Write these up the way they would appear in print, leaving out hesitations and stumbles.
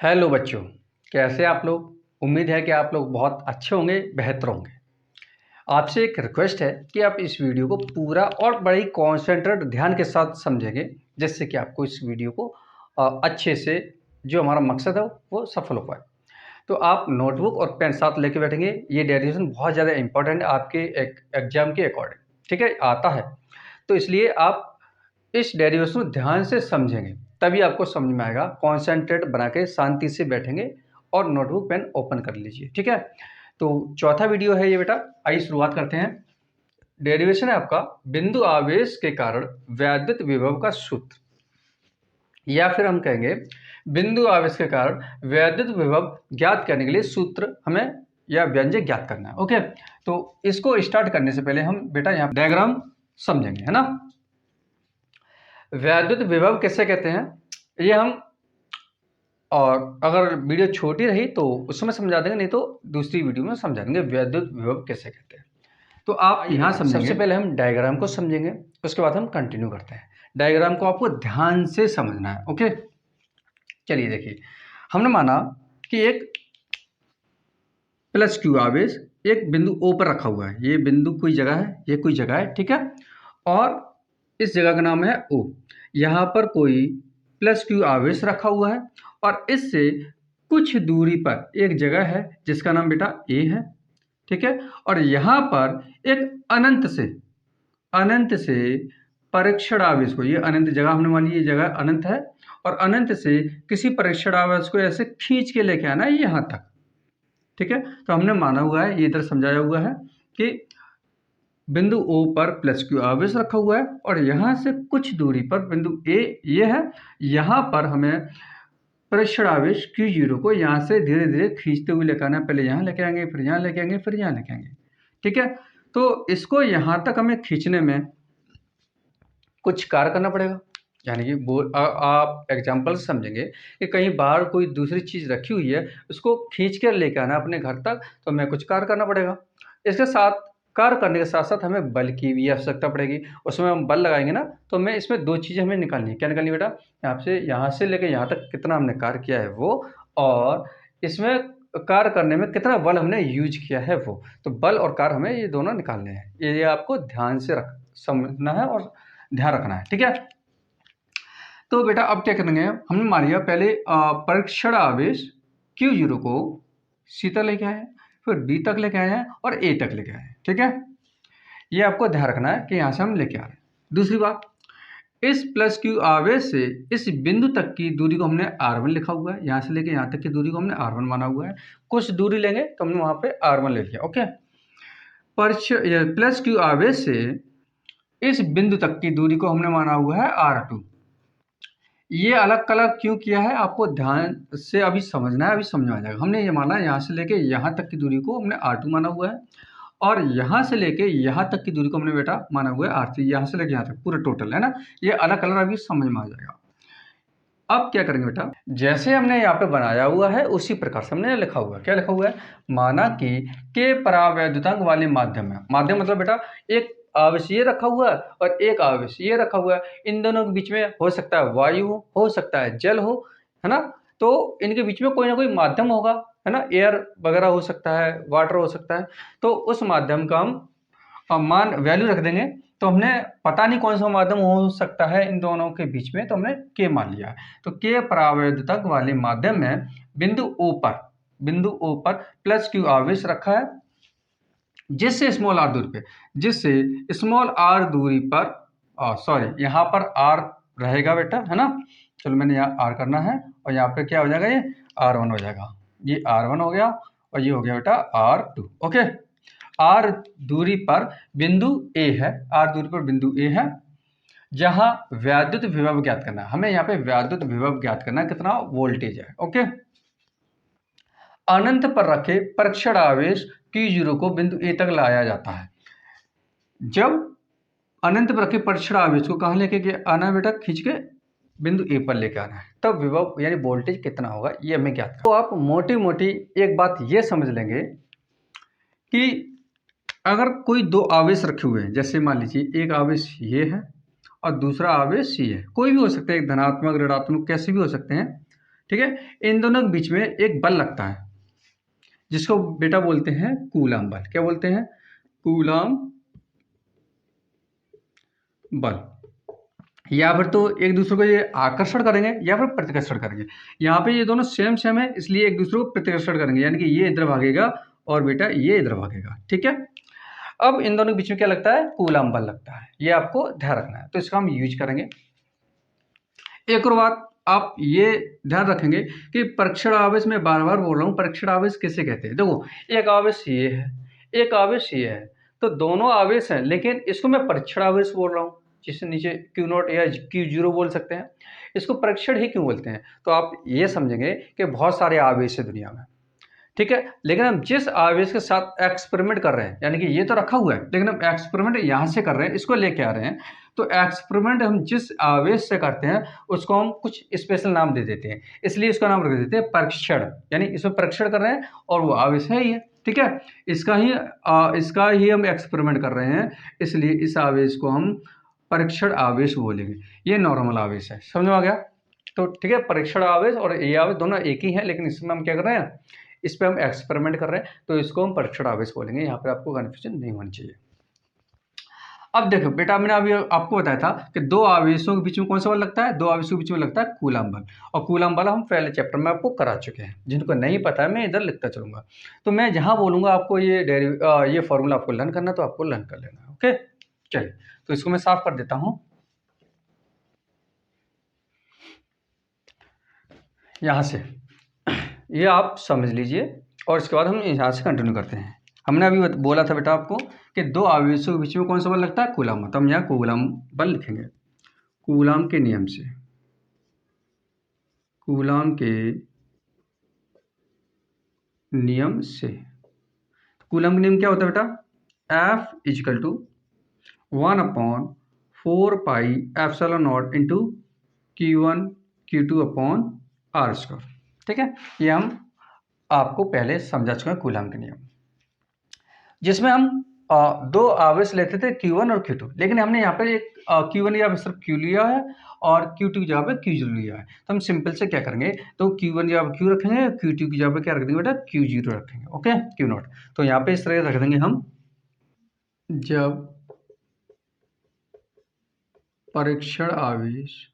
Hello बच्चों, कैसे आप लोग। उम्मीद है कि आप लोग बहुत अच्छे होंगे, बेहतर होंगे। आपसे एक रिक्वेस्ट है कि आप इस वीडियो को पूरा और बड़े ही कॉन्सेंट्रेट ध्यान के साथ समझेंगे, जिससे कि आपको इस वीडियो को अच्छे से जो हमारा मकसद है वो सफल हो पाए। तो आप नोटबुक और पेन साथ लेके बैठेंगे। ये डेरिवेशन बहुत ज़्यादा इंपॉर्टेंट है आपके एग्जाम के अकॉर्डिंग, ठीक है, आता है। तो इसलिए आप इस डेरिवेशन को ध्यान से समझेंगे, तभी आपको समझ में आएगा। कॉन्सेंट्रेट बना के शांति से बैठेंगे और नोटबुक पेन ओपन कर लीजिए, ठीक है। तो चौथा वीडियो है ये बेटा। आइए शुरुआत करते हैं। डेरिवेशन है आपका बिंदु आवेश के कारण वैद्युत विभव का सूत्र, या फिर हम कहेंगे बिंदु आवेश के कारण वैद्युत विभव ज्ञात करने के लिए सूत्र हमें या व्यंजक ज्ञात करना है। ओके, तो इसको स्टार्ट करने से पहले हम बेटा यहाँ डायग्राम समझेंगे, है ना। वैद्युत विभव किसे कहते हैं ये हम, और अगर वीडियो छोटी रही तो उसमें समझा देंगे, नहीं तो दूसरी वीडियो में समझा देंगे वैद्युत विभव कैसे कहते हैं। तो आप यहाँ समझेंगे। सबसे पहले हम डायग्राम को समझेंगे, उसके बाद हम कंटिन्यू करते हैं। डायग्राम को आपको ध्यान से समझना है। ओके, चलिए देखिए, हमने माना कि एक प्लस क्यू आवेश एक बिंदु ओ पर रखा हुआ है। ये बिंदु कोई जगह है, ये कोई जगह है, ठीक है। और इस जगह का नाम है ओ। यहाँ पर कोई प्लस क्यू आवेश रखा हुआ है और इससे कुछ दूरी पर एक जगह है जिसका नाम बेटा ए है, ठीक है। और यहाँ पर एक अनंत से परीक्षण आवेश को, ये अनंत जगह हमने मान ली, ये जगह अनंत है, और अनंत से किसी परीक्षण आवेश को ऐसे खींच के लेके आना है यहाँ तक, ठीक है। तो हमने माना हुआ है, ये इधर समझाया हुआ है कि बिंदु ओ पर प्लस क्यू आवेश रखा हुआ है और यहाँ से कुछ दूरी पर बिंदु ए ये है। यहाँ पर हमें परीक्षण आवेश Q0 को यहाँ से धीरे धीरे खींचते हुए लेकर आना है। पहले यहाँ लेके आएंगे, फिर यहाँ लेके आएंगे, फिर यहाँ लेके आएंगे, ठीक है। तो इसको यहाँ तक हमें खींचने में कुछ कार्य करना पड़ेगा। यानी कि आप एग्जाम्पल समझेंगे कि कहीं बाहर कोई दूसरी चीज़ रखी हुई है, उसको खींच कर लेकर आना अपने घर तक, तो हमें कुछ कार्य करना पड़ेगा। इसके साथ कार्य करने के साथ साथ हमें बल की भी आवश्यकता पड़ेगी। उसमें हम बल लगाएंगे ना, तो हमें इसमें दो चीज़ें हमें निकालनी है। क्या निकालनी बेटा? यहाँ से लेकर यहाँ तक कितना हमने कार्य किया है वो, और इसमें कार्य करने में कितना बल हमने यूज किया है वो। तो बल और कार्य हमें ये दोनों निकालने हैं। ये आपको ध्यान से समझना है और ध्यान रखना है, ठीक है। तो बेटा अब क्या करेंगे, हमने मान लिया पहले परीक्षण आवेश Q0 को C तक लेके आए, फिर D तक लेके आए हैं और A तक लेके आए हैं, ठीक है। ये आपको ध्यान रखना है कि यहाँ से हम लेके आ रहे हैं। दूसरी बात, इस प्लस Q आवेश से इस बिंदु तक की दूरी को हमने R1 लिखा हुआ है। यहाँ से लेके यहाँ तक की दूरी को हमने R1 माना हुआ है। कुछ दूरी लेंगे तो हमने वहाँ पे R1 ले लिया। ओके, प्लस Q आवेश से इस बिंदु तक की दूरी को हमने माना हुआ है R2। ये अलग कलर क्यों किया है आपको ध्यान से अभी समझना है, अभी समझ में आ जाएगा। हमने ये माना यहाँ से लेके यहाँ तक की दूरी को हमने R2 माना हुआ है, और यहाँ से लेके यहाँ तक की दूरी को हमने बेटा माना हुआ है R3। यहाँ से लेके यहाँ तक पूरा टोटल है ना, ये अलग कलर अभी समझ में आ जाएगा। अब क्या करेंगे बेटा, जैसे हमने यहाँ पे बनाया हुआ है उसी प्रकार से हमने लिखा हुआ है। क्या लिखा हुआ है? माना कि के परावैद्युतांक वाले माध्यम है। माध्यम मतलब बेटा एक आवेश ये रखा हुआ है और एक आवेश ये रखा हुआ है। इन दोनों के बीच में हो सकता है वायु हो सकता है जल हो, है ना। तो इनके बीच में कोई ना कोई माध्यम होगा, है ना। एयर वगैरह हो सकता है, वाटर हो सकता है। तो उस माध्यम का हम मान वैल्यू रख देंगे। तो हमने पता नहीं कौन सा माध्यम हो सकता है इन दोनों के बीच में, तो हमने के मान लिया। तो के परावैद्युतक वाले माध्यम में बिंदु ओ पर प्लस क्यू आवेश रखा है, जिससे स्मॉल आर दूरी पे, जिससे स्मॉल आर दूरी पर, सॉरी यहाँ पर आर रहेगा बेटा, है ना। चलो मैंने यहाँ आर करना है और यहाँ पे क्या हो जाएगा, ये R1 हो जाएगा। ये R1 हो गया और ये हो गया बेटा R2। ओके, आर दूरी पर बिंदु ए है, आर दूरी पर बिंदु ए है, जहां वैद्युत विभव ज्ञात करना है। हमें यहाँ पे वैद्युत विभव ज्ञात करना है, कितना वोल्टेज है। ओके, अनंत पर रखे परीक्षण आवेश Q0 को बिंदु ए तक लाया जाता है। जब अनंत पर रखे परीक्षण आवेश को कहाँ लेके आना है बेटा? खींच के बिंदु ए पर लेके आना है। तब विभव यानी वोल्टेज कितना होगा ये हमें ज्ञात करना है। तो आप मोटी मोटी एक बात ये समझ लेंगे कि अगर कोई दो आवेश रखे हुए हैं, जैसे मान लीजिए एक आवेश ये है और दूसरा आवेश ये है, कोई भी हो सकता है, एक धनात्मक ऋणात्मक कैसे भी हो सकते हैं, ठीक है। इन दोनों के बीच में एक बल लगता है जिसको बेटा बोलते हैं कूलाम बल। क्या बोलते हैं? कूलाम बल। या फिर तो एक दूसरे को ये आकर्षण करेंगे या फिर प्रतिकर्षण करेंगे। यहाँ पे ये दोनों सेम सेम है, इसलिए एक दूसरे को प्रतिकर्षण करेंगे, यानी कि ये इधर भागेगा और बेटा ये इधर भागेगा। ठीक है। अब इन दोनों के बीच में क्या लगता है? कूलाम बल लगता है। ये आपको ध्यान रखना है, तो इसका हम यूज करेंगे। एक और बात आप ये ध्यान रखेंगे कि परीक्षण आवेश में बार बार बोल रहा हूँ, परीक्षण आवेश किसे कहते हैं? देखो, एक आवेश ये है, एक आवेश ये है, तो दोनों आवेश हैं, लेकिन इसको मैं परीक्षण आवेश बोल रहा हूँ, जिससे नीचे Q0 या Q0 बोल सकते हैं। इसको परीक्षण ही क्यों बोलते हैं? तो आप ये समझेंगे कि बहुत सारे आवेश है दुनिया में, ठीक है, लेकिन हम जिस आवेश के साथ एक्सपेरिमेंट कर रहे हैं, यानी कि ये तो रखा हुआ है, लेकिन हम एक्सपेरिमेंट यहाँ से कर रहे हैं, इसको लेके आ रहे हैं, तो एक्सपेरिमेंट हम जिस आवेश से करते हैं उसको हम कुछ स्पेशल नाम दे देते हैं, इसलिए इसका नाम रख देते हैं परीक्षण, यानी इसमें परीक्षण कर रहे हैं और वो आवेश है ही है। ठीक है, इसका ही हम एक्सपेरिमेंट कर रहे हैं, इसलिए इस आवेश को हम परीक्षण आवेश बोलेंगे। ये नॉर्मल आवेश है, समझ में आ गया? तो ठीक है, परीक्षण आवेश और ये आवेश दोनों एक ही है, लेकिन इसमें हम क्या कर रहे हैं, इस पे हम एक्सपेरिमेंट कर रहे हैं, तो इसको हम परीक्षण आवेश बोलेंगे। यहाँ पे आपको कन्फ्यूजन नहीं होनी चाहिए। अब देखो बेटा, मैंने अभी आपको बताया था कि दो आवेशों के बीच में कौन सा बल लगता है? दो आवेशों के बीच में लगता है कूलाम बल, और कूलाम बल हम पहले चैप्टर में आपको करा चुके हैं। जिनको नहीं पता है मैं इधर लिखता चलूंगा, तो मैं जहां बोलूंगा आपको ये फॉर्मूला आपको लर्न करना, तो आपको लर्न कर लेना। ओके, चलिए, तो इसको मैं साफ कर देता हूं यहां से, ये आप समझ लीजिए, और इसके बाद हम यहाँ से कंटिन्यू करते हैं। हमने अभी बोला था बेटा आपको कि दो आवेशों के बीच में कौन सा बल लगता है? कूलाम। तो हम यहाँ कूलाम बल लिखेंगे। कूलाम के नियम से, कूलाम के नियम से, कूलाम का नियम क्या होता है बेटा? F is equal to 1/4πε0 into Q1 Q2 upon R square. ठीक है, ये हम आपको पहले समझा चुके हैं कूलाम के नियम, जिसमें हम दो आवेश लेते थे Q1 और Q2, लेकिन हमने यहाँ पर एक Q1 या सिर्फ Q लिया है और Q2 की जगह पे Q0 लिया है। तो हम सिंपल से क्या करेंगे, तो Q1 की जगह पे Q रखेंगे, Q2 की जगह पे क्या रख देंगे बेटा? Q0 रखेंगे। Okay, Q0। तो यहाँ पे इस तरह रख देंगे हम, जब परीक्षण आवेश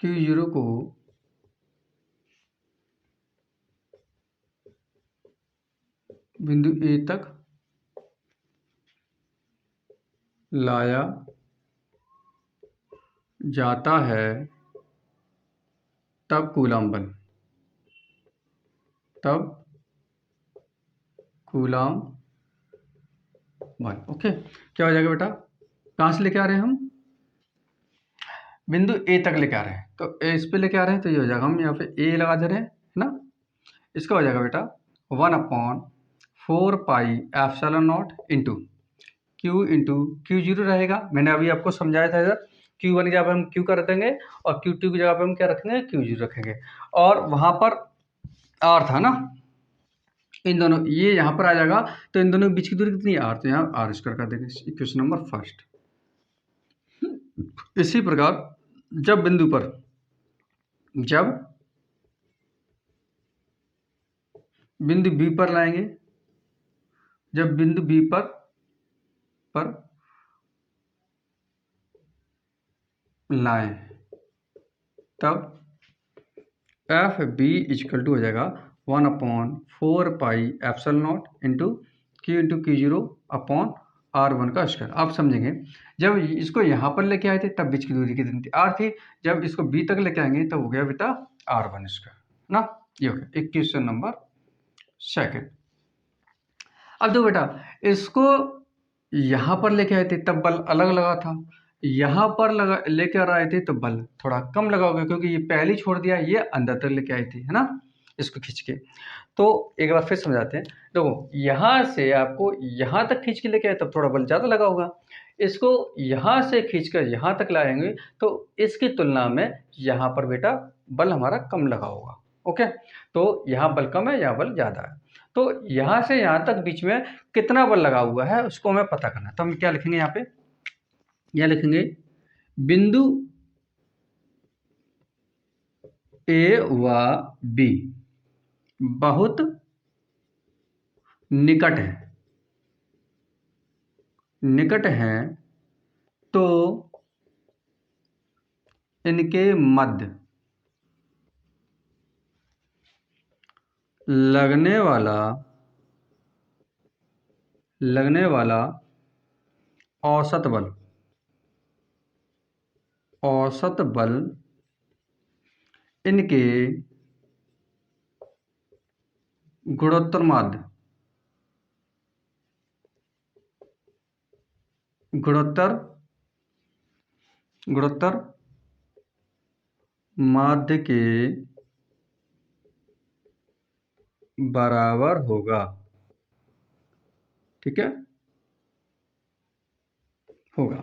Q0 को बिंदु A तक लाया जाता है, तब कूलाम बल, तब कूलाम बल। ओके, क्या हो जाएगा बेटा? कहाँ से लेके आ रहे हैं हम? बिंदु ए तक लेके आ रहे हैं, तो ए इस पे लेके आ रहे हैं, तो ये हो जाएगा, हम यहाँ पे ए लगा दे रहे हैं, है ना? इसका हो जाएगा बेटा 1/4πε0 इंटू Q0 रहेगा। मैंने अभी आपको समझाया था, इधर Q1 की जगह पे हम Q कर देंगे और Q2 की जगह पे हम क्या रखेंगे? Q0 रखेंगे, और वहां पर R था ना, इन दोनों ये यहाँ पर आ जाएगा, तो इन दोनों के बीच की दूरी कितनी है? R, तो यहाँ R स्क्वायर कर देंगे। Equation number first. इसी प्रकार जब बिंदु पर, जब बिंदु B पर लाएंगे, जब बिंदु B पर लाएं, तब एफ बी इजकल टू हो जाएगा 1/4πε0 इंटू Q0 अपॉन R1 का स्क्वायर। आप समझेंगे, जब इसको यहाँ पर लेके आए थे तब बीच की दूरी कितनी थी? R थी। जब इसको B तक लेके आएंगे तब हो गया बेटा R1 स्क्वायर ना। ये हो गया क्वेश्चन नंबर सेकंड। अब देखो बेटा, इसको यहाँ पर लेके आए थे तब बल अलग लगा था, यहाँ पर लगा लेके आए थे तो बल थोड़ा कम लगा होगा, क्योंकि ये पहले छोड़ दिया, ये अंदर तक लेके आई थी, है ना, इसको खींच के। तो एक बार फिर समझाते हैं। देखो, यहाँ से आपको यहाँ तक खींच के लेके आए तब थोड़ा बल ज़्यादा लगा होगा, इसको यहाँ से खींचकर यहाँ तक लाएंगे तो इसकी तुलना में यहाँ पर बेटा बल हमारा कम लगा होगा। ओके, तो यहाँ बल कम है, यहाँ बल ज़्यादा है, तो यहाँ से यहाँ तक बीच में कितना बल लगा हुआ है उसको हमें पता करना है। तो हम क्या लिखेंगे यहाँ पे? यह लिखेंगे बिंदु ए व बी बहुत निकट है तो इनके मध्य लगने वाला औसत बल इनके गुणोत्तर माध्य के बराबर होगा। ठीक है, होगा।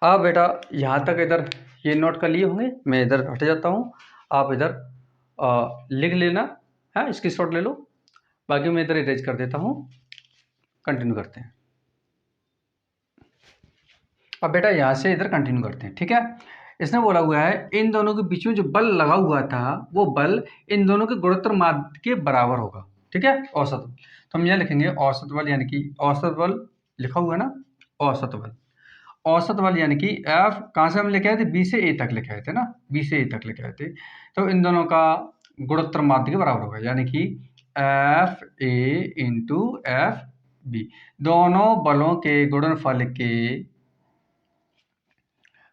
अब बेटा यहाँ तक इधर ये नोट कर लिए होंगे, मैं इधर हट जाता हूँ, आप इधर लिख लेना है, स्क्रीनशॉट ले लो, बाकी मैं इधर इरेज कर देता हूँ। कंटिन्यू करते हैं। अब बेटा यहाँ से इधर कंटिन्यू करते हैं। ठीक है, इसने बोला हुआ है इन दोनों के बीच में जो बल लगा हुआ था वो बल इन दोनों के गुणोत्तर माध्य के बराबर होगा। ठीक है, औसत। तो हम यहाँ लिखेंगे औसत बल, यानी कि औसत बल लिखा हुआ है ना, औसत बल यानी कि एफ कहाँ से हम लेके आए थे, बी से ए तक लेके आए थे ना, बी से ए तक लेके आए थे। तो इन दोनों का गुणोत्तर माध्य के बराबर होगा, यानी कि F A into F B, दोनों बलों के गुणनफल के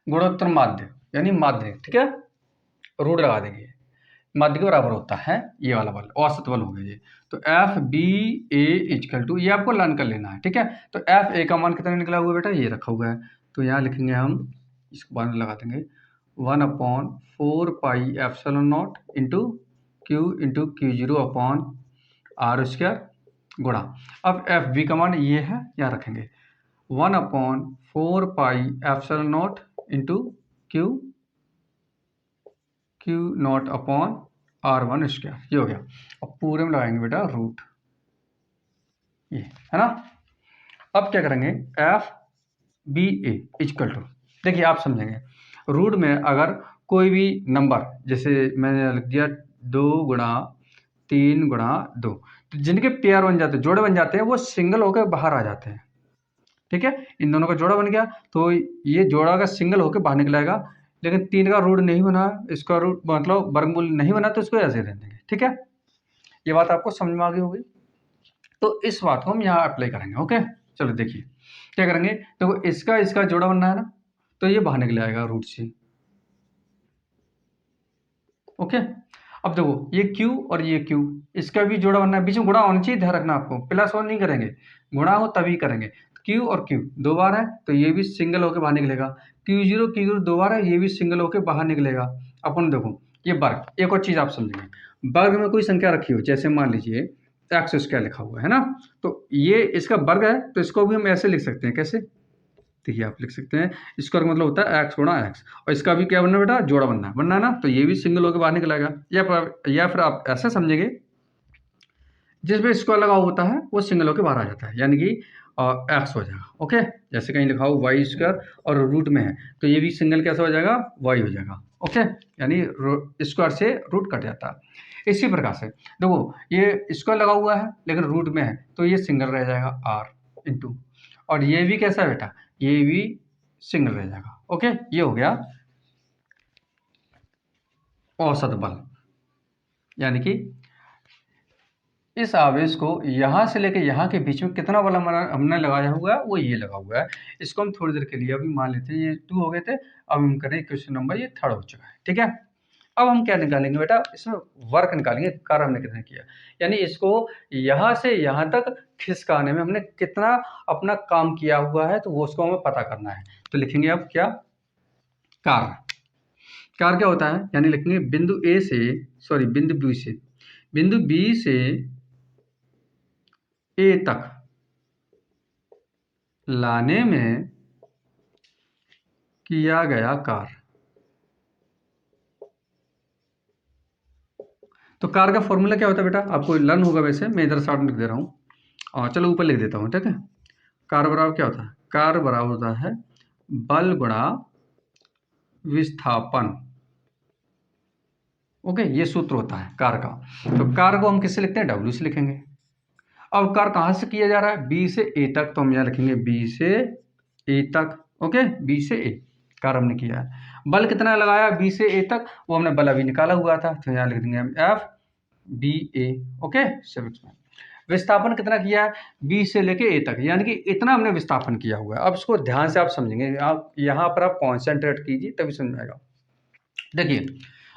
गुणोत्तर माध्य यानी माध्य। ठीक है, रूट लगा देंगे, माध्य के बराबर होता है ये वाला बल, औसत बल हो गया ये। तो F B A equal to, ये आपको लर्न कर लेना है। ठीक है, तो एफ ए का मान कितना निकला हुआ है बेटा, ये रखा हुआ है। तो यहाँ लिखेंगे हम, इसको बाद में लगा देंगे, 1/4 epsilon not into Q zero upon R square गुणा, अब एफ बी का मान ये है, यहाँ रखेंगे 1/4 epsilon not into Q not upon R1 square, ये हो गया। अब पूरे में लगाएंगे बेटा रूट, ये है ना। अब क्या करेंगे, F B A equal to, देखिए आप समझेंगे, रूट में अगर कोई भी नंबर, जैसे मैंने लिख दिया 2 गुणा 3 गुणा 2, तो जिनके पेयर बन जाते हैं, जोड़े बन जाते हैं, वो सिंगल होकर बाहर आ जाते हैं। ठीक है, इन दोनों का जोड़ा बन गया, तो ये जोड़ा का सिंगल होकर बाहर निकलेगा। लेकिन 3 का रूट नहीं बना, इसका रूट मतलब वर्गमूल नहीं बना, तो इसको ऐसे दे देंगे। ठीक है, ये बात आपको समझ में आ गई होगी। तो इस बात को हम यहाँ अप्लाई करेंगे। ओके, चलो देखिए क्या करेंगे, देखो इसका जोड़ा बनना है ना, तो ये बाहर निकल आएगा रूट से। ओके, अब देखो ये Q और ये Q, इसका भी जोड़ा बनना है, बीच में गुणा होना चाहिए, ध्यान रखना आपको, प्लस और नहीं करेंगे, गुणा हो तभी करेंगे। Q और Q 2 बार है, तो ये भी सिंगल होकर बाहर निकलेगा। Q0 2 बार है, ये भी सिंगल होकर बाहर निकलेगा। अपन देखो ये वर्ग, एक और चीज आप समझेंगे, वर्ग में कोई संख्या रखी हो, जैसे मान लीजिए एक्स स्क्वायर लिखा हुआ है ना, तो ये इसका वर्ग है, तो इसको भी हम ऐसे लिख सकते हैं। कैसे, देखिए आप लिख सकते हैं, स्क्वायर का मतलब होता है एक्स गुणा एक्स, और इसका भी क्या बनना है बेटा, जोड़ा बनना है ना, तो ये भी सिंगल होकर बाहर निकलेगा। या फिर आप ऐसा समझेंगे, जिसमें स्क्वायर लगा होता है वो सिंगल होकर बाहर आ जाता है, यानी कि एक्स हो जाएगा। ओके, जैसे कहीं लिखा हो वाई स्क्वायर और रूट में है, तो ये भी सिंगल कैसे हो जाएगा, वाई हो जाएगा। ओके, यानी स्क्वायर से रूट कट जाता है। इसी प्रकार से देखो ये स्क्वायर लगा हुआ है लेकिन रूट में है, तो ये सिंगल रह जाएगा आर इंटू, और ये भी कैसा है बेटा, ये भी सिंगल रह जाएगा। ओके, ये हो गया औसत बल, यानी कि इस आवेश को यहाँ से लेकर यहाँ के बीच में कितना बल हमने लगाया हुआ है, वो ये लगा हुआ है। इसको हम थोड़ी देर के लिए अभी मान लेते हैं, ये 2 हो गए थे, अब हम करें क्वेश्चन नंबर ये 3rd हो चुका है। ठीक है, अब हम क्या निकालेंगे बेटा, इसमें वर्क निकालेंगे, कार्य हमने कितना किया, यानी इसको यहाँ से यहाँ तक खिसकाने में हमने कितना अपना काम किया हुआ है, तो वो उसको हमें पता करना है। तो लिखेंगे अब क्या, कार्य क्या होता है, यानी लिखेंगे बिंदु बी से ए तक लाने में किया गया कार्य। तो कार्य का फॉर्मूला क्या होता है बेटा, आपको लर्न होगा, वैसे मैं इधर शॉर्ट लिख दे रहा हूँ, चलो ऊपर लिख देता हूँ। ठीक है, कार्य बराबर क्या होता है, कार्य बराबर होता है बल गुणा विस्थापन। ओके, ये सूत्र होता है कार का। तो कार को हम किससे लिखते हैं? डब्ल्यू से लिखेंगे। अब कार कहाँ से किया जा रहा है? बी से ए तक, तो हम यहाँ लिखेंगे बी से ए तक। ओके, बी से ए कार हमने किया है। बल कितना लगाया बी से ए तक? वो हमने बल अभी निकाला हुआ था, तो यहाँ लिख देंगे हम एफ बी ए। ओके, सिविक्स में विस्थापन कितना किया है? बी से लेके ए तक, यानी कि इतना हमने विस्थापन किया हुआ है। अब इसको ध्यान से आप समझेंगे, आप यहाँ पर आप कॉन्सेंट्रेट कीजिए तभी समझ आएगा। देखिए,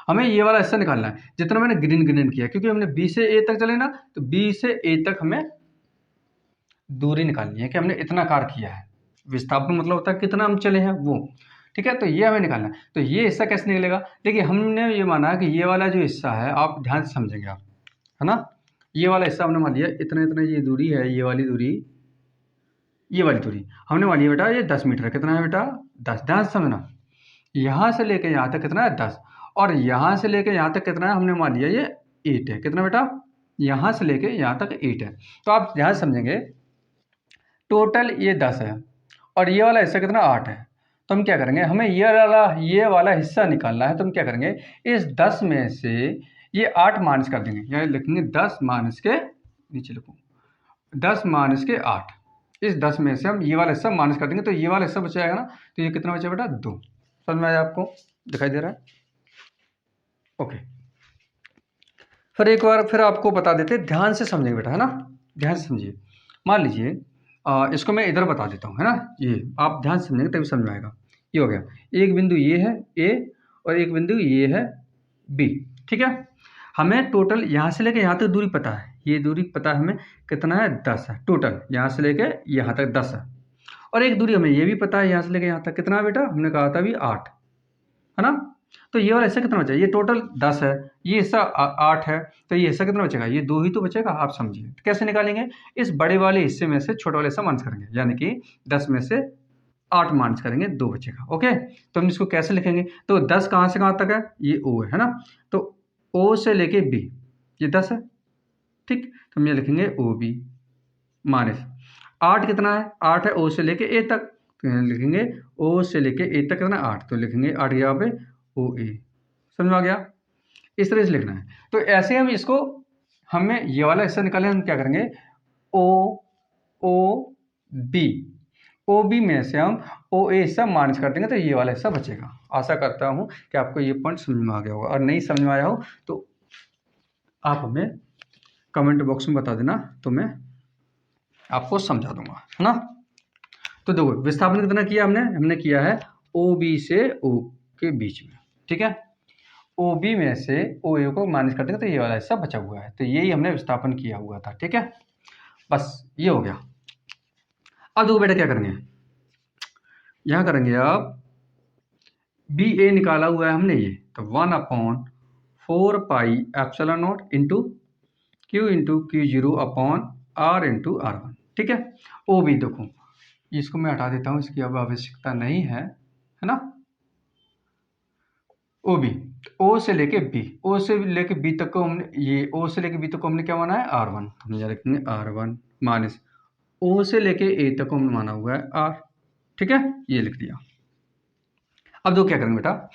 हमें ये वाला हिस्सा निकालना है, जितना मैंने ग्रीन ग्रीन किया, क्योंकि हमने बी से ए तक चले ना, तो बी से ए तक हमें दूरी निकालनी है कि हमने इतना कार किया है। विस्थापन मतलब होता है कितना हम चले हैं वो, ठीक है। तो ये हमें निकालना है। तो ये हिस्सा कैसे निकलेगा? देखिए, हमने ये माना कि ये वाला जो हिस्सा है, आप ध्यान से समझेंगे आप, है ना। ये वाला हिस्सा हमने मान लिया इतना इतना, ये दूरी है, ये वाली दूरी, ये वाली दूरी हमने मान लिया बेटा ये 10 मीटर है। कितना है बेटा? 10। ध्यान से समझना, यहाँ से लेके यहाँ तक कितना है? 10। और यहाँ से लेके यहाँ तक कितना है? हमने मान लिया ये 8 है। कितना बेटा? यहाँ से लेके यहाँ तक 8 है। तो आप ध्यान समझेंगे, टोटल ये 10 है और ये वाला हिस्सा कितना? 8 है। तो हम क्या करेंगे, हमें ये वाला हिस्सा निकालना है। तो हम क्या करेंगे, इस 10 में से ये 8 माइनस कर देंगे, यानी लिखेंगे 10 माइनस के, नीचे लिखूँ 10 माइनस के 8। इस 10 में से हम ये वाला हिस्सा माइनस कर देंगे, तो ये वाला हिस्सा बच जाएगा ना। तो ये कितना बचा बेटा? 2। समझ में आया आपको? दिखाई दे रहा है? ओके, फिर एक बार फिर आपको बता देते, ध्यान से समझेंगे बेटा, है ना। ध्यान से समझिए। मान लीजिए इसको मैं इधर बता देता हूँ, है ना। ये आप ध्यान से समझेंगे तभी समझ में आएगा। ये हो गया, एक बिंदु ये है ए और एक बिंदु ये है बी, ठीक है। हमें टोटल यहाँ से लेके यहाँ तक दूरी पता है, ये दूरी पता है हमें कितना है? 10 है टोटल, यहाँ से लेके यहाँ तक 10 है। और एक दूरी हमें ये भी पता है, यहाँ से लेके यहाँ तक कितना है बेटा? हमने कहा था अभी 8, है ना। तो ये वाला हिस्सा कितना बचा? ये टोटल 10 है, ये हिस्सा 8 है, तो ये हिस्सा कितना बचेगा? ये 2 ही तो बचेगा। आप समझिए, तो कैसे निकालेंगे? इस बड़े वाले हिस्से में से छोटा वाला हिस्सा माइनस करेंगे, यानी कि 10 में से 8 माइनस करेंगे, 2 बचेगा। ओके, तो हम इसको कैसे लिखेंगे? तो 10 कहाँ से कहाँ तक है? ये ओ है ना। तो ओ से लेके बी ये 10 है, ठीक। तो हम ये लिखेंगे ओ बी माइनस 8 कितना है? 8 है ओ से लेके ए तक, तो यहाँ लिखेंगे ओ से लेके ए तक कितना? 8, तो लिखेंगे 8 यहाँ पे ओ ए। समझ में आ गया? इस तरह से लिखना है। तो ऐसे हम इसको, हमें ये वाला हिस्सा निकाले, हम क्या करेंगे? ओ ओ बी, ओ बी में से हम ओ ए हिस्सा माइनस कर देंगे, तो ये वाला हिस्सा बचेगा। आशा करता हूँ कि आपको ये पॉइंट समझ में आ गया होगा, और नहीं समझ में आया हो तो आप हमें कमेंट बॉक्स में बता देना, तो मैं आपको समझा दूंगा, है ना। तो देखो, विस्थापन कितना किया हमने किया है ओ बी से ओ के बीच में, ठीक है। ओ बी में से ओ ए को माइनस कर देंगे, तो ये वाला हिस्सा बचा हुआ है, तो यही हमने विस्थापन किया हुआ था, ठीक है। बस ये हो गया। अब देखो बेटा क्या करेंगे, यहाँ करेंगे आप बी ए निकाला हुआ है हमने ये, तो 1/4 pi epsilon not into Q zero upon R into R1, ठीक है। ओ बी देखो, इसको मैं हटा देता हूँ, इसकी अब आवश्यकता नहीं है ना। ओ बी, ओ से लेके बी, ओ से लेके बी तक को हमने, ये ओ से लेके बी तक को हमने क्या माना है? R1, तो हम यहाँ लिखेंगे R1 माइनस ओ से लेके ए तक को हमने माना हुआ है R, ठीक है। ये लिख दिया। अब दो क्या करेंगे बेटा,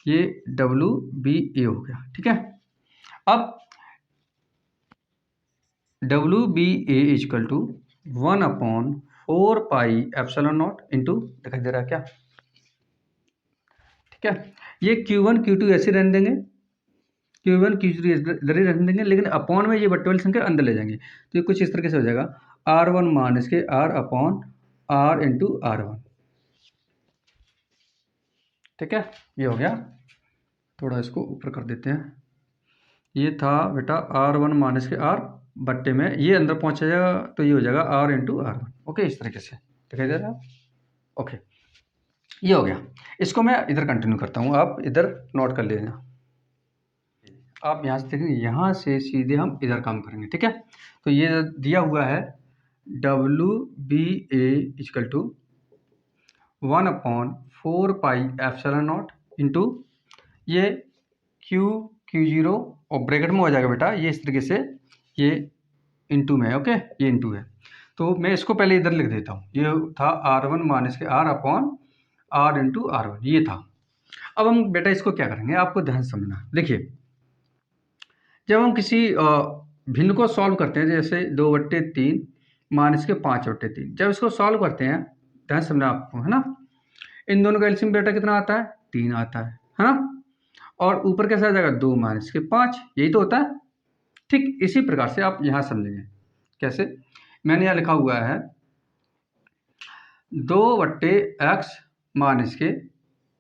ये डब्ल्यू बी ए हो गया, ठीक है। अब W B A equal to 1/4 pi epsilon not into, दिखाई दे रहा है क्या? ठीक है। ये Q1 Q2 ऐसे रहने देंगे, Q1 Q3 इधर ही रहने देंगे, लेकिन अपॉन में ये बट्टे वाली संख्या अंदर ले जाएंगे, तो ये कुछ इस तरीके से हो जाएगा R1 माइनस के R upon R into R1, ठीक है। ये हो गया। थोड़ा इसको ऊपर कर देते हैं। ये था बेटा R1 माइनस के R बट्टे में, ये अंदर पहुंच जाएगा, तो ये हो जाएगा R इंटू R1। ओके, इस तरीके से दिखाई दे रहा है। ओके, ये हो गया। इसको मैं इधर कंटिन्यू करता हूँ, आप इधर नोट कर लेना। आप यहाँ से देखेंगे, यहाँ से सीधे हम इधर काम करेंगे, ठीक है। तो ये दिया हुआ है W B A equal to 1/4 pi epsilon not into ये क्यू जीरो, और ब्रैकेट में हो जाएगा बेटा ये इस तरीके से, ये इंटू में है, ओके, ये इंटू है। तो मैं इसको पहले इधर लिख देता हूँ, ये था R1 माइनस के R upon R into R1, ये था। अब हम बेटा इसको क्या करेंगे, आपको ध्यान से समझना। देखिए, जब हम किसी भिन्न को सॉल्व करते हैं, जैसे 2/3 माइनस के 5/3, जब इसको सॉल्व करते हैं, ध्यान से समझना आपको, है ना। इन दोनों का एलसीएम बेटा कितना आता है, 3 आता है ना। और ऊपर कैसा आ जाएगा, 2 माइनस के 5, यही तो होता है। ठीक इसी प्रकार से आप यहाँ समझेंगे। कैसे, मैंने यहाँ लिखा हुआ है 2/x माइनस के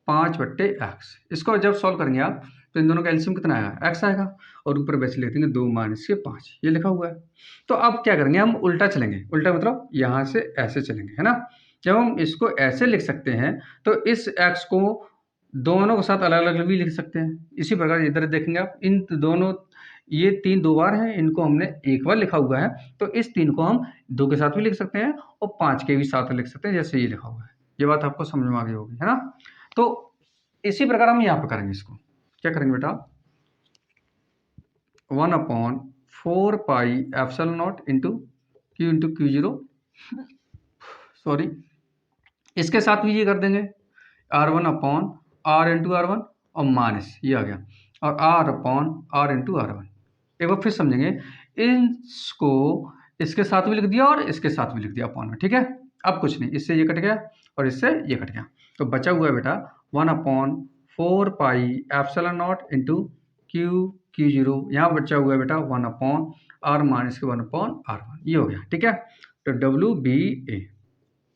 5/x। इसको जब सॉल्व करेंगे आप, तो इन दोनों का एलसीएम कितना आएगा, x आएगा, और ऊपर वैसे लिख देंगे 2 माइनस के 5, ये लिखा हुआ है। तो अब क्या करेंगे, हम उल्टा चलेंगे। उल्टा मतलब यहाँ से ऐसे चलेंगे, है ना। जब हम इसको ऐसे लिख सकते हैं, तो इस x को दोनों के साथ अलग अलग भी लिख सकते हैं। इसी प्रकार इधर देखेंगे आप, इन दोनों, ये 3 दो बार हैं, इनको हमने एक बार लिखा हुआ है, तो इस 3 को हम 2 के साथ भी लिख सकते हैं और 5 के भी साथ लिख सकते हैं, जैसे ये लिखा हुआ है। ये बात आपको समझ में आ गई होगी, है ना। तो इसी प्रकार हम यहाँ पे करेंगे। इसको क्या करेंगे बेटा, 1/4 pi epsilon not into Q zero, sorry, इसके साथ भी ये कर देंगे R1/R इंटू R1 और माइनस ये आ गया, और R/R इंटू R1। एक बार फिर समझेंगे, इसको इसके साथ भी लिख दिया और इसके साथ भी लिख दिया अपॉन में, ठीक है। अब कुछ नहीं, इससे ये कट गया और इससे ये कट गया, तो बचा हुआ है बेटा 1/4 pi epsilon not into Q zero. यहाँ बचा हुआ है बेटा 1/R माइनस के 1/R1, ये हो गया, ठीक है। तो WBA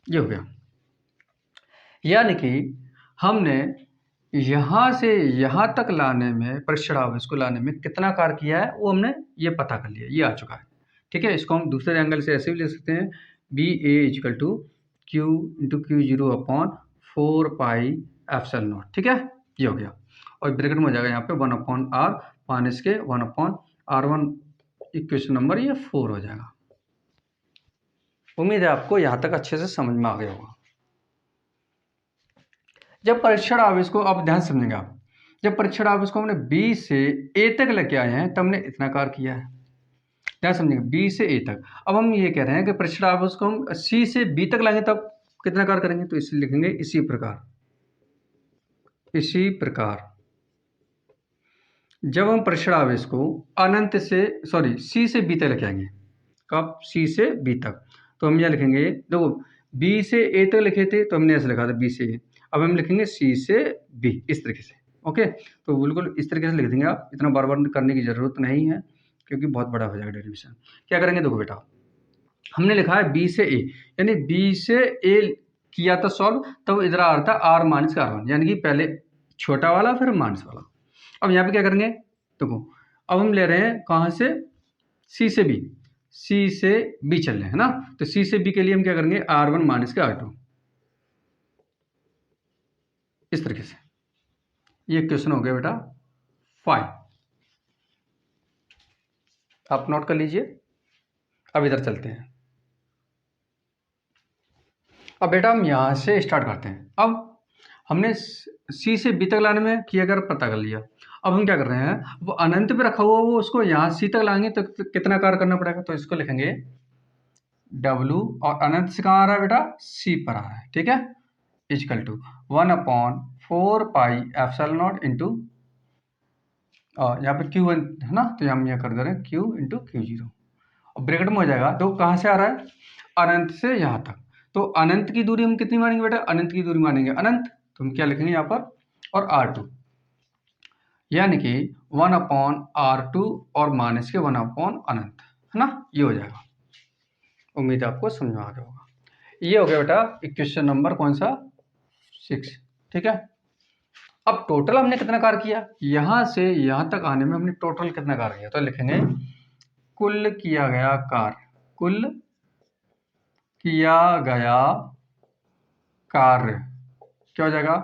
ये हो गया। यानी कि हमने यहाँ से यहाँ तक लाने में, परीक्षण आवेश को लाने में कितना कार्य किया है, वो हमने ये पता कर लिया, ये आ चुका है, ठीक है। इसको हम दूसरे एंगल से ऐसे भी लिख सकते हैं, BA equal to Q into Q0/4 pi epsilon not, ठीक है, ये हो गया। और ब्रैकेट में हो जाएगा यहाँ पे 1/R माइनस के 1/R1, इक्वेशन नंबर ये 4 हो जाएगा। उम्मीद है आपको यहाँ तक अच्छे से समझ में आ गया होगा। जब परीक्षण आवेश को, आप ध्यान समझेंगे आप, जब परीक्षण आवेश को हमने B से A तक लेके आए हैं, तब हमने इतना कार्य किया है। ध्यान समझेंगे, B से A तक। अब हम ये कह रहे हैं कि परीक्षण आवेश को हम C से B तक लाएंगे, तब कितना कार्य करेंगे, तो इसे लिखेंगे इसी प्रकार। इसी प्रकार जब हम परीक्षण आवेश को अनंत से, सॉरी, C से B तक लेके आएंगे, कब, C से B तक, तो हम यह लिखेंगे, देखो B से A तक लिखे थे तो हमने ऐसे लिखा था B से A, अब हम लिखेंगे C से B, इस तरीके से। ओके, तो बिल्कुल इस तरीके से लिख देंगे आप, इतना बार बार करने की जरूरत नहीं है, क्योंकि बहुत बड़ा हो जाएगा डेरिवेशन। क्या करेंगे, देखो बेटा, हमने लिखा है B से A, यानी B से A किया था सॉल्व, तब इधर आ रहा था R माइनस का R1, यानी कि पहले छोटा वाला फिर माइनस वाला। अब यहाँ पे क्या करेंगे, देखो, अब हम ले रहे हैं कहाँ से, C से B, C से B चल रहे हैं, है ना। तो C से B के लिए हम क्या करेंगे, R1 माइनस का R2, इस तरीके से। ये क्वेश्चन हो गया बेटा 5, आप नोट कर लीजिए। अब इधर चलते हैं। अब बेटा हम यहाँ से स्टार्ट करते हैं। अब हमने C से B तक लाने में किया कर पता कर लिया। अब हम क्या कर रहे हैं, वो अनंत पे रखा हुआ, वो उसको यहाँ C तक लाएंगे तो कितना कार्य करना पड़ेगा, तो इसको लिखेंगे W, और अनंत से कहाँ आ रहा है बेटा, C पर आ रहा है, ठीक है, equal to 1/4 pi epsilon not into, यहाँ पे Q है ना, तो हम यहाँ कर दे रहे हैं Q इंटू Q0, और ब्रैकेट में हो जाएगा, तो कहाँ से आ रहा है, अनंत से यहाँ तक। तो अनंत की दूरी हम कितनी मानेंगे बेटा, अनंत की दूरी मानेंगे अनंत, तो हम क्या लिखेंगे यहाँ पर, और R2, यानी कि 1/R2 और माइनस के 1/अनंत, है ना, ये हो जाएगा। उम्मीद है आपको समझ में आ गया होगा। ये हो गया बेटा इक्वेशन नंबर कौन सा, 6, ठीक है। अब टोटल हमने कितना कार्य किया, यहाँ से यहाँ तक आने में हमने टोटल कितना कार्य किया, तो लिखेंगे कुल किया गया कार्य, कुल किया गया कार्य क्या हो जाएगा,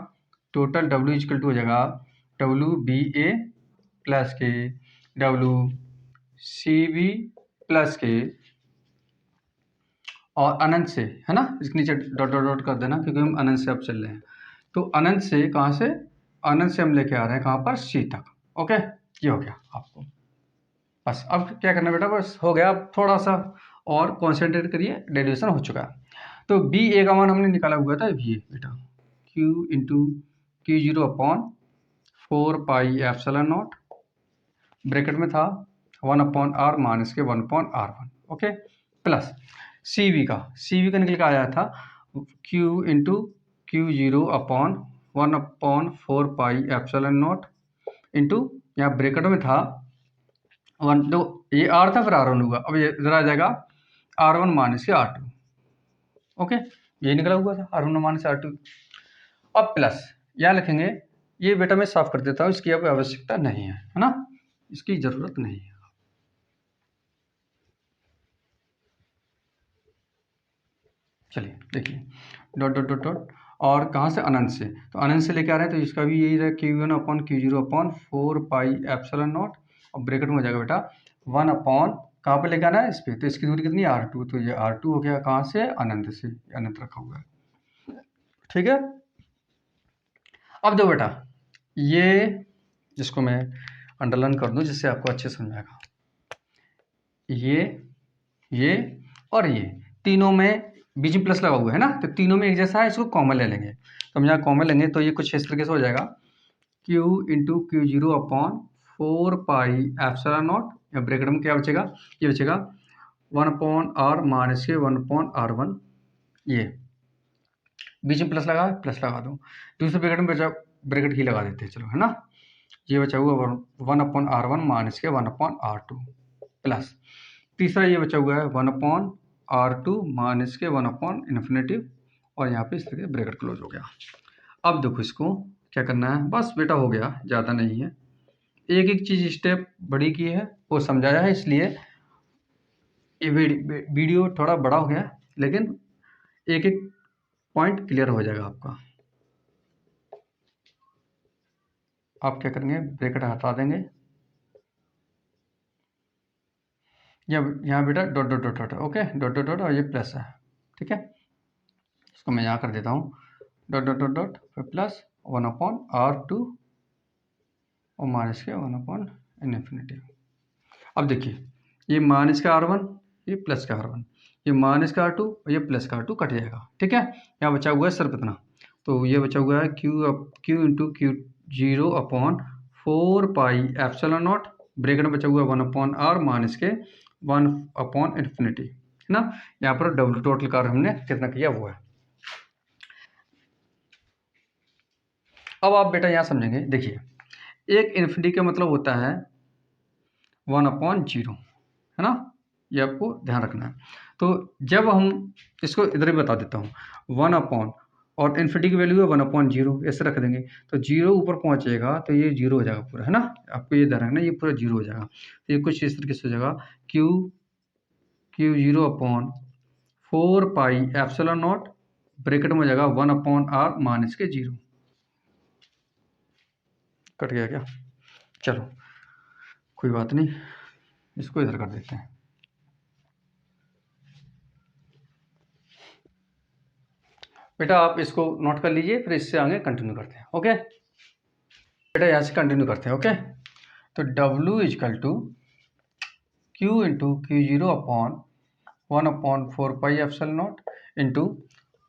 टोटल W इक्वल टू हो जाएगा WBA प्लस के WCB प्लस के, और अनंत से, है ना, इसके नीचे डॉट डॉट डॉट कर देना, क्योंकि हम अनंत से अब चल रहे हैं। तो अनंत से कहाँ से, अनंत से हम लेके आ रहे हैं कहाँ पर, C तक। ओके, ये हो गया आपको। बस अब क्या करना बेटा, बस हो गया, अब थोड़ा सा और कॉन्सेंट्रेट करिए, डेरिवेशन हो चुका है। तो BA का मान हमने निकाला हुआ था, ये बेटा Q into Q zero upon 4πε0 bracket में था 1/r माइनस के 1/r1, okay, plus C we का निकल के आया था q into Q zero upon 1/4πε0 into यहाँ ब्रैकेट में था 1, तो ये r था फिर r1 होगा। अब ये इधर आ जाएगा r1 माइनस के r2, ओके, ये निकला हुआ था r1 माइनस r2। अब प्लस यहाँ लिखेंगे, ये बेटा मैं साफ कर देता हूँ, इसकी अब आवश्यकता नहीं है ना, इसकी जरूरत नहीं है। चलिए देखिए, डॉट डॉट डॉट डॉट, और कहाँ से, अनंत से, तो अनंत से लेके आ रहे हैं तो इसका भी यही रहेगा Q1 upon Q zero upon 4πε0 और ब्रैकेट में हो जाएगा बेटा 1 अपॉन, कहाँ पे लेके आना है, इस पे, तो इसकी दूरी कितनी है r2, तो ये r2 हो गया कहाँ से, अनंत से, अनंत रखा हुआ है, ठीक है। अब दो बेटा, ये जिसको मैं अंडरलाइन कर दूं जिससे आपको अच्छे समझ आएगा, ये और ये तीनों में बीच में प्लस लगा हुआ है ना, तो तीनों में एक जैसा है, इसको कॉमन ले लेंगे, तो हम यहाँ कॉमन लेंगे तो ये कुछ इस तरीके से हो जाएगा q into Q zero upon 4πε0, या ब्रैकेट में क्या बचेगा, ये बचेगा 1/r माइनस के 1/r1, ये बीच में प्लस लगा दो, दूसरे ब्रैकेट में बचा, ब्रैकेट ही लगा देते हैं, चलो, है ना, ये बचा हुआ 1/r1 माइनस के 1/r2 प्लस तीसरा ये बचा हुआ है 1/r2 माइनस के 1/∞, और यहाँ पे इस तरह ब्रैकेट क्लोज हो गया। अब देखो इसको क्या करना है, बस बेटा हो गया, ज़्यादा नहीं है, एक एक चीज़ स्टेप बड़ी की है वो समझाया है, इसलिए ये वीडियो थोड़ा बड़ा हो गया, लेकिन एक एक पॉइंट क्लियर हो जाएगा आपका। आप क्या करेंगे, ब्रैकेट हटा देंगे, यहाँ बेटा dot dot dot dot, okay, dot dot dot, और ये प्लस है, ठीक है, इसको मैं यहाँ कर देता हूँ, डॉट डॉट डॉट डॉट फिर प्लस 1/r2 और माइनस के 1/∞। अब देखिए, ये माइनस का r1, ये प्लस का r1, ये माइनस का r2 और ये प्लस का r2 कट जाएगा, ठीक है, यहाँ बचा हुआ है सिर्फ इतना, तो ये बचा हुआ है q into Q zero upon 4πε0, bracket में बचा हुआ है 1/r माइनस के 1/∞, है ना, यहाँ पर डब्ल्यू टोटल कार्य हमने कितना किया हुआ है। अब आप बेटा यहाँ समझेंगे, देखिए, एक इन्फिनिटी का मतलब होता है 1/0, है ना, ये आपको ध्यान रखना है। तो जब हम इसको इधर ही बता देता हूँ, 1 और इन्फिनिटी की वैल्यू है 1/0, ऐसे रख देंगे, तो जीरो ऊपर पहुँचेगा तो ये जीरो हो जाएगा पूरा, है ना, आपको ये ध्यान रखना, ये पूरा जीरो हो जाएगा, तो ये कुछ इस तरीके से हो जाएगा क्यू जीरो अपॉन 4πε0 ब्रैकेट में हो जाएगा 1/r माइनस के 0, कट गया क्या, चलो कोई बात नहीं, इसको इधर कर देते हैं। बेटा आप इसको नोट कर लीजिए, फिर इससे आगे कंटिन्यू करते हैं, ओके बेटा, यहाँ से कंटिन्यू करते हैं, ओके, तो W is equal to Q into Q zero upon 1/4πε0 into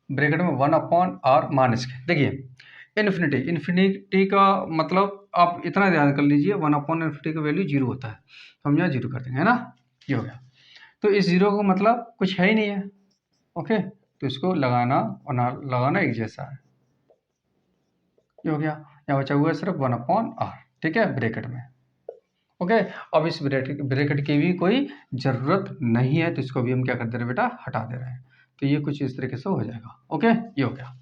bracket में 1/r माइनस के, देखिए इन्फिनिटी का मतलब आप इतना ध्यान कर लीजिए, 1/∞ का वैल्यू जीरो होता है, तो हम यहाँ जीरो कर देंगे, है ना, ये हो गया, तो इस जीरो का मतलब कुछ है ही नहीं है, ओके, तो इसको लगाना और ना लगाना एक जैसा है, ये हो गया, यहाँ बचा हुआ है सिर्फ 1/r, ठीक है, ब्रैकेट में, ओके। अब इस ब्रैकेट की भी कोई ज़रूरत नहीं है, तो इसको भी हम क्या कर दे रहे हैं बेटा, हटा दे रहे हैं, तो ये कुछ इस तरीके से हो जाएगा, ओके, ये हो गया।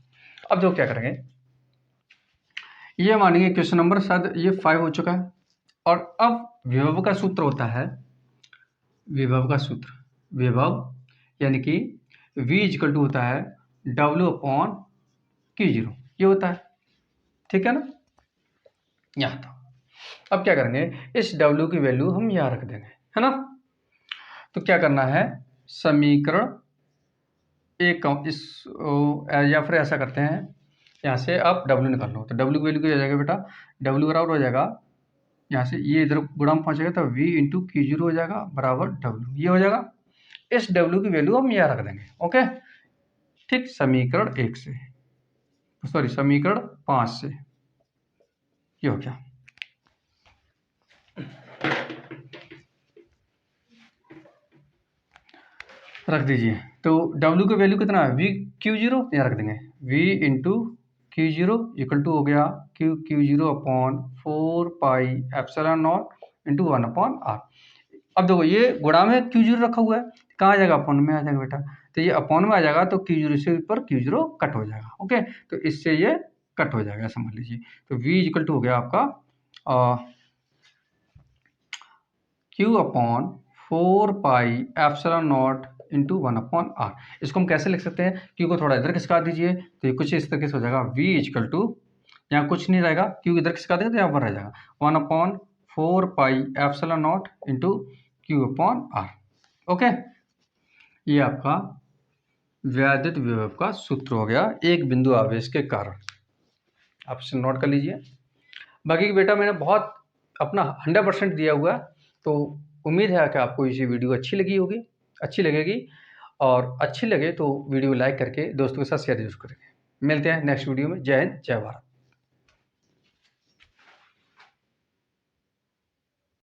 अब जो क्या करेंगे, ये मानेंगे क्वेश्चन नंबर शायद ये 5 हो चुका है, और अब विभव का सूत्र होता है, विभव यानी कि v इजकल टू होता है W/Q0, ये होता है, ठीक है ना, यहाँ था। अब क्या करेंगे, इस W की वैल्यू हम यहाँ रख देंगे, है ना, तो क्या करना है, समीकरण एक इस या फिर ऐसा करते हैं, यहाँ से आप W निकाल लो, तो W की वैल्यू क्या हो जाएगा बेटा, W बराबर हो जाएगा, यहाँ से ये इधर गुणा में पहुँचेगा तो v इंटू Q0 हो जाएगा बराबर W, ये हो जाएगा, इस W की वैल्यू हम यहाँ रख देंगे, ओके, ठीक, समीकरण 1 से, सॉरी समीकरण 5 से, ये हो गया। रख दीजिए। तो W की वैल्यू कितना है, वी क्यू जीरो, यहाँ रख देंगे V into Q zero equal to हो गया Q zero upon 4πε0 into 1/r। अब देखो ये गुणा में क्यू जीरो रखा हुआ है, कहाँ आ जाएगा, अपॉन में आ जाएगा बेटा। तो ये अपॉन में आ जाएगा तो क्यू जीरो से ऊपर क्यू जीरो कट हो जाएगा। ओके, तो इससे ये कट हो जाएगा, समझ लीजिए। तो V इक्वल टू हो गया आपका Q अपॉन 4πε0 इंटू 1/r। इसको हम कैसे लिख सकते हैं, Q को थोड़ा इधर खिसका दीजिए तो ये कुछ इस तरीके से हो जाएगा। V इक्वल टू, यहाँ कुछ नहीं रहेगा, Q इधर खिसका देगा तो यहाँ पर रह जाएगा 1/4πε0 इंटू Q/r। ओके, ये आपका वैद्युत विभव का सूत्र हो गया एक बिंदु आवेश के कारण। आप इसे नोट कर लीजिए। बाकी बेटा मैंने बहुत अपना 100% दिया हुआ है, तो उम्मीद है कि आपको ये वीडियो अच्छी लगेगी, और अच्छी लगे तो वीडियो लाइक करके दोस्तों के साथ शेयर जरूर करेंगे। मिलते हैं नेक्स्ट वीडियो में। जय हिंद, जय भारत।